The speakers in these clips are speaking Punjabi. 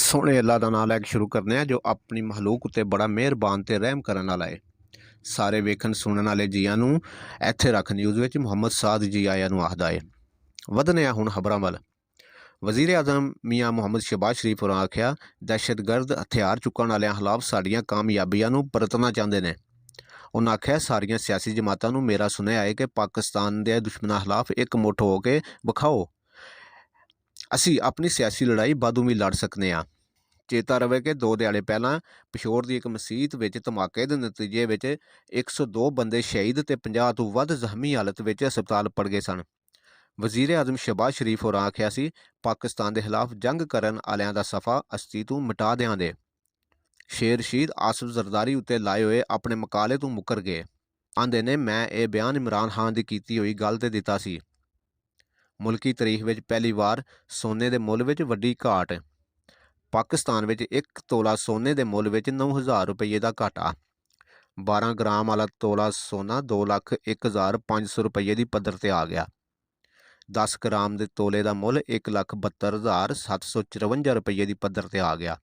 सोहणे अल्लाह दा नां लैके शुरू करने जो अपनी महलूक उत्ते बड़ा मेहरबान ते रहम करन वाला है। सारे वेखण सुनन वाले जीआं नूं इत्थे रख न्यूज़ विच मुहम्मद साद जी आया नूं आखदा है। वधने आ हुण खबरां वल। वज़ीर आज़म मियाँ मुहम्मद शहबाज शरीफ होरां आख्या, दहशतगर्द हथियार चुक्कण वालियां खिलाफ साडीआं कामयाबियां नूं परतना चाहुंदे ने। उन्हां आख्या, सारियां सियासी जमातां नूं मेरा सुनेहा है कि पाकिस्तान दे दुश्मनां खिलाफ एक मुठ हो के विखाओ। असीं अपनी सियासी लड़ाई बादू भी लड़ सकने आ। चेता रवे कि 2 ਦਿਹਾੜੇ ਪਹਿਲਾਂ ਪਿਸ਼ੌਰ ਦੀ ਇੱਕ ਮਸੀਤ ਵਿੱਚ ਧਮਾਕੇ ਦੇ ਨਤੀਜੇ ਵਿੱਚ 102 ਬੰਦੇ ਸ਼ਹੀਦ ਤੇ 50 ਤੋਂ ਵੱਧ ਜ਼ਖਮੀ ਹਾਲਤ ਵਿੱਚ ਹਸਪਤਾਲ ਪੜ ਗਏ ਸਨ। ਵਜ਼ੀਰ ਆਜ਼ਮ ਸ਼ਹਬਾਜ਼ ਸ਼ਰੀਫ ਹੋਰਾਂ ਆਖਿਆ ਸੀ, ਪਾਕਿਸਤਾਨ ਦੇ ਖਿਲਾਫ ਜੰਗ ਕਰਨ ਵਾਲਿਆਂ ਦਾ ਸਫਾ ਅਸਤੀ ਤੋਂ ਮਿਟਾ ਦਿਆਂਗੇ। ਸ਼ੇਰ ਰਸ਼ੀਦ ਆਸਫ ਜ਼ਰਦਾਰੀ ਉੱਤੇ ਲਾਏ ਹੋਏ ਆਪਣੇ ਮਕਾਲੇ ਤੋਂ ਮੁੱਕਰ ਗਏ। ਆਂਦੇ ਨੇ, ਮੈਂ ਇਹ ਬਿਆਨ ਇਮਰਾਨ ਖਾਨ ਦੀ ਕੀਤੀ ਹੋਈ ਗੱਲ ਤੇ ਦਿੱਤਾ ਸੀ। ਮੁਲਕੀ ਤਾਰੀਖ ਵਿੱਚ ਪਹਿਲੀ ਵਾਰ ਸੋਨੇ ਦੇ ਮੁੱਲ ਵਿੱਚ ਵੱਡੀ ਘਾਟ। ਪਾਕਿਸਤਾਨ ਵਿੱਚ 1 ਤੋਲਾ ਸੋਨੇ ਦੇ ਮੁੱਲ ਵਿੱਚ 9,000 ਰੁਪਏ ਦਾ ਘਾਟਾ। 12 ਗ੍ਰਾਮ ਵਾਲਾ ਤੋਲਾ ਸੋਨਾ 2,01,500 ਰੁਪਏ ਦੀ ਪੱਧਰ ਤੇ ਆ ਗਿਆ। 10 ਗ੍ਰਾਮ ਦੇ ਤੋਲੇ ਦਾ ਮੁੱਲ 1,72,754 ਰੁਪਏ ਦੀ ਪੱਧਰ ਤੇ ਆ ਗਿਆ।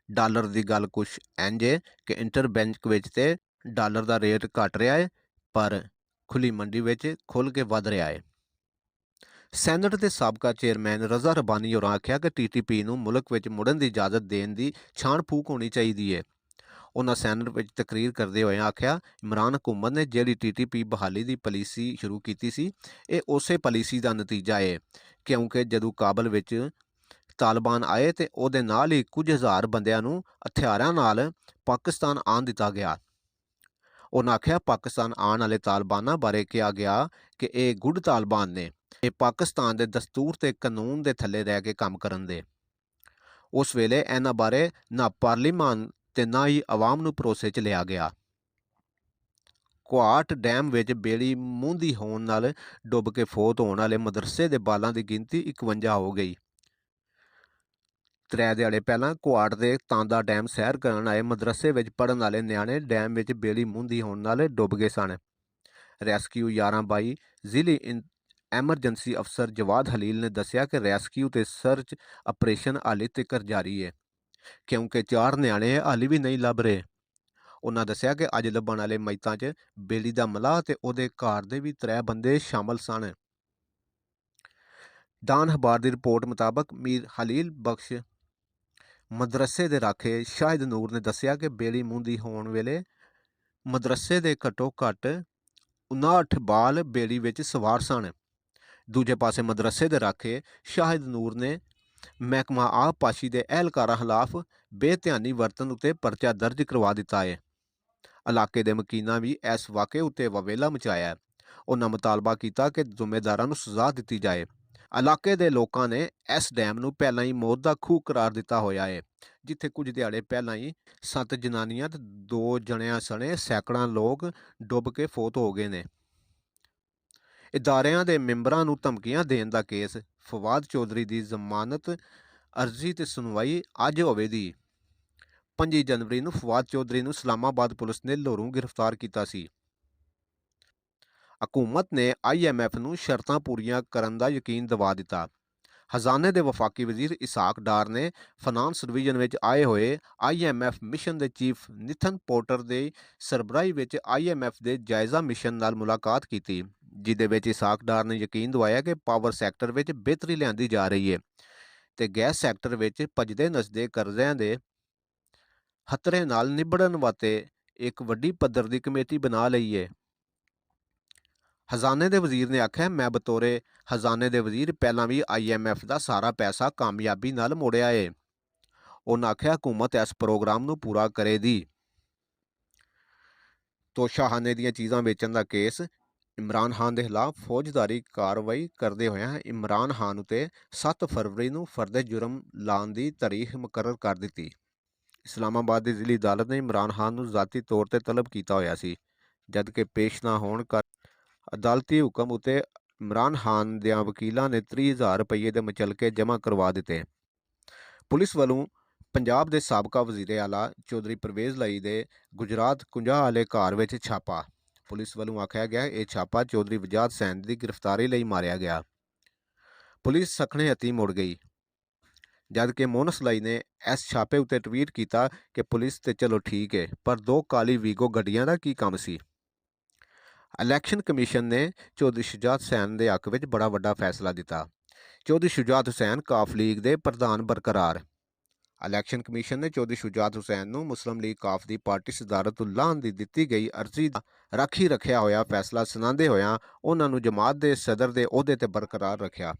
ਡਾਲਰ ਦੀ ਗੱਲ ਕੁਛ ਇੰਝ ਏ ਕਿ ਇੰਟਰਬੈਂਕ ਵਿੱਚ ਤੇ ਡਾਲਰ ਦਾ ਰੇਟ ਘਟ ਰਿਹਾ ਹੈ, ਪਰ ਖੁੱਲੀ ਮੰਡੀ ਵਿੱਚ ਖੁੱਲ੍ਹ ਕੇ ਵੱਧ ਰਿਹਾ ਹੈ। ਸੈਨੇਟ ਦੇ ਸਾਬਕਾ ਚੇਅਰਮੈਨ ਰਜ਼ਾ ਰਬਾਨੀ ਹੋਰਾਂ ਆਖਿਆ ਕਿ TTP ਨੂੰ ਮੁਲਕ ਵਿੱਚ ਮੁੜਨ ਦੀ ਇਜਾਜ਼ਤ ਦੇਣ ਦੀ ਛਾਣ ਫੂਕ ਹੋਣੀ ਚਾਹੀਦੀ ਹੈ। ਉਹਨਾਂ ਸੈਨੇਟ ਵਿੱਚ ਤਕਰੀਰ ਕਰਦੇ ਹੋਏ ਆਖਿਆ, ਇਮਰਾਨ ਹਕੂਮਤ ਨੇ ਜਿਹੜੀ TTP ਬਹਾਲੀ ਦੀ ਪਾਲਿਸੀ ਸ਼ੁਰੂ ਕੀਤੀ ਸੀ, ਇਹ ਉਸੇ ਪਾਲਿਸੀ ਦਾ ਨਤੀਜਾ ਹੈ, ਕਿਉਂਕਿ ਜਦੋਂ ਕਾਬਲ ਵਿੱਚ ਤਾਲਿਬਾਨ ਆਏ ਤੇ ਉਹਦੇ ਨਾਲ ਹੀ ਕੁਝ ਹਜ਼ਾਰ ਬੰਦਿਆਂ ਨੂੰ ਹਥਿਆਰਾਂ ਨਾਲ ਪਾਕਿਸਤਾਨ ਆਉਣ ਦਿੱਤਾ ਗਿਆ। ਉਹਨਾਂ ਆਖਿਆ, ਪਾਕਿਸਤਾਨ ਆਉਣ ਵਾਲੇ ਤਾਲਿਬਾਨਾਂ ਬਾਰੇ ਕਿਹਾ ਗਿਆ ਕਿ ਇਹ ਗੁੱਡ ਤਾਲਿਬਾਨ ਨੇ। ਇਹ ਪਾਕਿਸਤਾਨ ਦੇ ਦਸਤੂਰ ਤੇ ਕਾਨੂੰਨ ਦੇ ਥੱਲੇ ਰਹਿ ਕੇ ਕੰਮ ਕਰਨ ਦੇ। ਉਸ ਵੇਲੇ ਇਹਨਾਂ ਬਾਰੇ ਨਾ ਪਾਰਲੀਮਾਨ ਤੇ ਨਾ ਹੀ ਆਵਾਮ ਨੂੰ ਭਰੋਸੇ 'ਚ ਲਿਆ ਗਿਆ। ਕੁਆਟ ਡੈਮ ਵਿੱਚ ਬੇੜੀ ਮੂੰਹਦੀ ਹੋਣ ਨਾਲ ਡੁੱਬ ਕੇ ਫੌਤ ਹੋਣ ਵਾਲੇ ਮਦਰਸੇ ਦੇ ਬਾਲਾਂ ਦੀ ਗਿਣਤੀ 51 ਹੋ ਗਈ। 3 ਦਿਹਾੜੇ ਪਹਿਲਾਂ ਕੁਆਟ ਦੇ ਤਾਂਦਾ ਡੈਮ ਸੈਰ ਕਰਨ ਆਏ ਮਦਰਸੇ ਵਿੱਚ ਪੜ੍ਹਨ ਵਾਲੇ ਨਿਆਣੇ ਡੈਮ ਵਿੱਚ ਬੇੜੀ ਮੂੰਹਦੀ ਹੋਣ ਨਾਲ ਡੁੱਬ ਗਏ ਸਨ। ਰੈਸਕਿਊ 11/22 ਜ਼ਿਲ੍ਹੀ ਐਮਰਜੈਂਸੀ ਅਫਸਰ ਜਵਾਦ ਹਲੀਲ ਨੇ ਦੱਸਿਆ ਕਿ ਰੈਸਕਿਊ ਤੇ ਸਰਚ ਆਪਰੇਸ਼ਨ ਹਾਲੇ ਤੱਕ ਜਾਰੀ ਹੈ, ਕਿਉਂਕਿ 4 ਨਿਆਣੇ ਹਾਲੇ ਵੀ ਨਹੀਂ ਲੱਭ ਰਹੇ। ਉਹਨਾਂ ਦੱਸਿਆ ਕਿ ਅੱਜ ਲੱਭਣ ਵਾਲੇ ਮਈਤਾਂ 'ਚ ਬੇੜੀ ਦਾ ਮਲਾਹ ਤੇ ਉਹਦੇ ਘਰ ਦੇ ਵੀ 3 ਬੰਦੇ ਸ਼ਾਮਲ ਸਨ। ਡਾਨ ਅਖਬਾਰ ਦੀ ਰਿਪੋਰਟ ਮੁਤਾਬਕ ਮੀਰ ਹਲੀਲ ਬਖਸ਼ ਮਦਰਸੇ ਦੇ ਰਾਖੇ ਸ਼ਾਹਿਦ ਨੂਰ ਨੇ ਦੱਸਿਆ ਕਿ ਬੇੜੀ ਮੂੰਹਦੀ ਹੋਣ ਵੇਲੇ ਮਦਰਸੇ ਦੇ ਘੱਟੋ ਘੱਟ 59 ਬਾਲ ਬੇੜੀ ਵਿੱਚ ਸਵਾਰ ਸਨ। ਦੂਜੇ ਪਾਸੇ ਮਦਰਸੇ ਦੇ ਰਾਖੇ ਸ਼ਾਹਿਦ ਨੂਰ ਨੇ ਮਹਿਕਮਾ ਆਬਪਾਸ਼ੀ ਦੇ ਅਹਿਲਕਾਰਾਂ ਖਿਲਾਫ ਬੇਧਿਆਨੀ ਵਰਤਣ ਉੱਤੇ ਪਰਚਾ ਦਰਜ ਕਰਵਾ ਦਿੱਤਾ ਹੈ। ਇਲਾਕੇ ਦੇ ਮਕੀਨਾਂ ਵੀ ਇਸ ਵਾਕੇ ਉੱਤੇ ਵਵੇਲਾ ਮਚਾਇਆ ਹੈ। ਉਹਨਾਂ ਮੁਤਾਲਬਾ ਕੀਤਾ ਕਿ ਜ਼ਿੰਮੇਦਾਰਾਂ ਨੂੰ ਸਜ਼ਾ ਦਿੱਤੀ ਜਾਏ। ਇਲਾਕੇ ਦੇ ਲੋਕਾਂ ਨੇ ਇਸ ਡੈਮ ਨੂੰ ਪਹਿਲਾਂ ਹੀ ਮੌਤ ਦਾ ਖੂਹ ਕਰਾਰ ਦਿੱਤਾ ਹੋਇਆ ਹੈ, ਜਿੱਥੇ ਕੁਝ ਦਿਹਾੜੇ ਪਹਿਲਾਂ ਹੀ 7 ਜਨਾਨੀਆਂ ਤੇ 2 ਜਣਿਆਂ ਸਣੇ ਸੈਂਕੜਾਂ ਲੋਕ ਡੁੱਬ ਕੇ ਫੌਤ ਹੋ ਗਏ ਨੇ। ਇਦਾਰਿਆਂ ਦੇ ਮੈਂਬਰਾਂ ਨੂੰ ਧਮਕੀਆਂ ਦੇਣ ਦਾ ਕੇਸ। ਫਵਾਦ ਚੌਧਰੀ ਦੀ ਜ਼ਮਾਨਤ ਅਰਜ਼ੀ ਤੇ ਸੁਣਵਾਈ ਅੱਜ ਹੋਵੇਗੀ। 5 ਜਨਵਰੀ ਨੂੰ ਫਵਾਦ ਚੌਧਰੀ ਨੂੰ ਇਸਲਾਮਾਬਾਦ ਪੁਲਿਸ ਨੇ ਲਾਹੌਰੋਂ ਗ੍ਰਿਫਤਾਰ ਕੀਤਾ ਸੀ। ਹਕੂਮਤ ਨੇ IMF ਨੂੰ ਸ਼ਰਤਾਂ ਪੂਰੀਆਂ ਕਰਨ ਦਾ ਯਕੀਨ ਦਿਵਾ ਦਿੱਤਾ। ਖਜ਼ਾਨੇ ਦੇ ਵਫਾਕੀ ਵਜ਼ੀਰ ਇਸਾਕ ਡਾਰ ਨੇ ਫਾਈਨਾਂਸ ਡਿਵੀਜ਼ਨ ਵਿੱਚ ਆਏ ਹੋਏ IMF ਮਿਸ਼ਨ ਦੇ ਚੀਫ ਨਿਥਨ ਪੋਰਟਰ ਦੇ ਸਰਬਰਾਹੀ ਵਿੱਚ IMF ਦੇ ਜਾਇਜ਼ਾ ਮਿਸ਼ਨ ਨਾਲ ਮੁਲਾਕਾਤ ਕੀਤੀ, ਜਿਹਦੇ ਵਿੱਚ ਇਸਾਕ ਡਾਰ ਨੇ ਯਕੀਨ ਦਿਵਾਇਆ ਕਿ ਪਾਵਰ ਸੈਕਟਰ ਵਿੱਚ ਬਿਹਤਰੀ ਲਿਆਂਦੀ ਜਾ ਰਹੀ ਹੈ ਤੇ ਗੈਸ ਸੈਕਟਰ ਵਿੱਚ ਭੱਜਦੇ ਨੱਚਦੇ ਕਰਜ਼ਿਆਂ ਦੇ ਖਤਰੇ ਨਾਲ ਨਿਬੜਨ ਵਾਸਤੇ ਇੱਕ ਵੱਡੀ ਪੱਧਰ ਦੀ ਕਮੇਟੀ ਬਣਾ ਲਈ ਹੈ। ਖਜ਼ਾਨੇ ਦੇ ਵਜ਼ੀਰ ਨੇ ਆਖਿਆ, ਮੈਂ ਬਤੌਰੇ ਖਜ਼ਾਨੇ ਦੇ ਵਜ਼ੀਰ ਪਹਿਲਾਂ ਵੀ IMF ਦਾ ਸਾਰਾ ਪੈਸਾ ਕਾਮਯਾਬੀ ਨਾਲ ਮੋੜਿਆ ਹੈ। ਉਹਨਾਂ ਆਖਿਆ, ਹਕੂਮਤ ਇਸ ਪ੍ਰੋਗਰਾਮ ਨੂੰ ਪੂਰਾ ਕਰੇਗੀ। ਤੋਸ਼ਾਖਾਨੇ ਦੀਆਂ ਚੀਜ਼ਾਂ ਵੇਚਣ ਦਾ ਕੇਸ। ਇਮਰਾਨ ਖਾਨ ਦੇ ਖਿਲਾਫ ਫੌਜਦਾਰੀ ਕਾਰਵਾਈ ਕਰਦੇ ਹੋਇਆਂ ਇਮਰਾਨ ਖਾਨ ਉੱਤੇ 7 ਫਰਵਰੀ ਨੂੰ ਫਰਦ ਜੁਰਮ ਲਾਉਣ ਦੀ ਤਾਰੀਖ ਮੁਕਰਰ ਕਰ ਦਿੱਤੀ। ਇਸਲਾਮਾਬਾਦ ਦੀ ਜ਼ਿਲ੍ਹੀ ਅਦਾਲਤ ਨੇ ਇਮਰਾਨ ਖਾਨ ਨੂੰ ਜ਼ਾਤੀ ਤੌਰ ਤੇ ਤਲਬ ਕੀਤਾ ਹੋਇਆ ਸੀ, ਜਦਕਿ ਪੇਸ਼ ਨਾ ਹੋਣ ਕਰ ਅਦਾਲਤੀ ਹੁਕਮ ਉੱਤੇ ਇਮਰਾਨ ਖਾਨ ਦਿਆਂ ਵਕੀਲਾਂ ਨੇ 30,000 ਰੁਪਏ ਦੇ ਮੁਚਲਕੇ ਜਮ੍ਹਾਂ ਕਰਵਾ ਦਿੱਤੇ। ਪੁਲਿਸ ਵੱਲੋਂ ਪੰਜਾਬ ਦੇ ਸਾਬਕਾ ਵਜ਼ੀਰ ਆਲਾ ਚੌਧਰੀ ਪਰਵੇਜ਼ ਲਈ ਦੇ ਗੁਜਰਾਤ 51 ਵਾਲੇ ਘਰ ਵਿੱਚ ਛਾਪਾ। ਪੁਲਿਸ ਵੱਲੋਂ ਆਖਿਆ ਗਿਆ, ਇਹ ਛਾਪਾ ਚੌਧਰੀ ਵਜਾਦ ਸੈਨ ਦੀ ਗ੍ਰਿਫਤਾਰੀ ਲਈ ਮਾਰਿਆ ਗਿਆ। ਪੁਲਿਸ ਸਖਣੇ ਹੱਥੀਂ ਮੁੜ ਗਈ। ਜਦ ਕਿ ਮੋਨਸ ਲਈ ਨੇ ਇਸ ਛਾਪੇ ਉੱਤੇ ਟਵੀਟ ਕੀਤਾ ਕਿ ਪੁਲਿਸ ਤੇ ਚਲੋ ਠੀਕ ਹੈ, ਪਰ 2 ਕਾਲੀ ਵੀਗੋ ਗੱਡੀਆਂ ਦਾ ਕੀ ਕੰਮ ਸੀ। ਇਲੈਕਸ਼ਨ ਕਮਿਸ਼ਨ ਨੇ ਚੌਧਰੀ ਸ਼ੁਜਾਤ ਹੁਸੈਨ ਦੇ ਹੱਕ ਵਿੱਚ ਬੜਾ ਵੱਡਾ ਫੈਸਲਾ ਦਿੱਤਾ। ਚੌਧਰੀ ਸ਼ੁਜਾਤ ਹੁਸੈਨ ਕਾਫ ਲੀਗ ਦੇ ਪ੍ਰਧਾਨ ਬਰਕਰਾਰ। ਇਲੈਕਸ਼ਨ ਕਮਿਸ਼ਨ ਨੇ ਚੌਧਰੀ ਸ਼ੁਜਾਤ ਹੁਸੈਨ ਨੂੰ ਮੁਸਲਿਮ ਲੀਗ ਕਾਫ ਦੀ ਪਾਰਟੀ ਸਦਾਰਤ ਤੋਂ ਲਾਹੁਣ ਦੀ ਦਿੱਤੀ ਗਈ ਅਰਜ਼ੀ ਦਾ ਰਾਖੀ ਰੱਖਿਆ ਹੋਇਆ ਫੈਸਲਾ ਸੁਣਾਉਂਦੇ ਹੋਇਆਂ ਉਹਨਾਂ ਨੂੰ ਜਮਾਤ ਦੇ ਸਦਰ ਦੇ ਅਹੁਦੇ ਤੇ ਬਰਕਰਾਰ ਰੱਖਿਆ।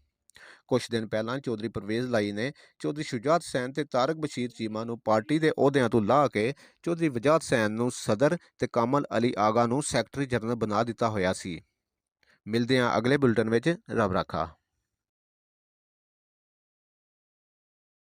ਕੁਝ ਦਿਨ ਪਹਿਲਾਂ ਚੌਧਰੀ ਪਰਵੇਜ਼ ਲਾਈ ਨੇ ਚੌਧਰੀ ਸ਼ੁਜਾਤ ਹੁਸੈਨ ਤੇ ਤਾਰਕ ਬਸ਼ੀਰ ਚੀਮਾ ਨੂੰ ਪਾਰਟੀ ਦੇ ਅਹੁਦਿਆਂ ਤੋਂ ਲਾਹ ਕੇ ਚੌਧਰੀ ਵਜਾਹਤ ਹੁਸੈਨ ਨੂੰ ਸਦਰ ਤੇ ਕਾਮਲ ਅਲੀ ਆਗਾ ਨੂੰ ਸੈਕਟਰੀ ਜਨਰਲ ਬਣਾ ਦਿੱਤਾ ਹੋਇਆ ਸੀ। ਮਿਲਦੇ ਹਾਂ ਅਗਲੇ ਬੁਲਟਨ ਵਿੱਚ। ਰੱਬ ਰਾਖਾ।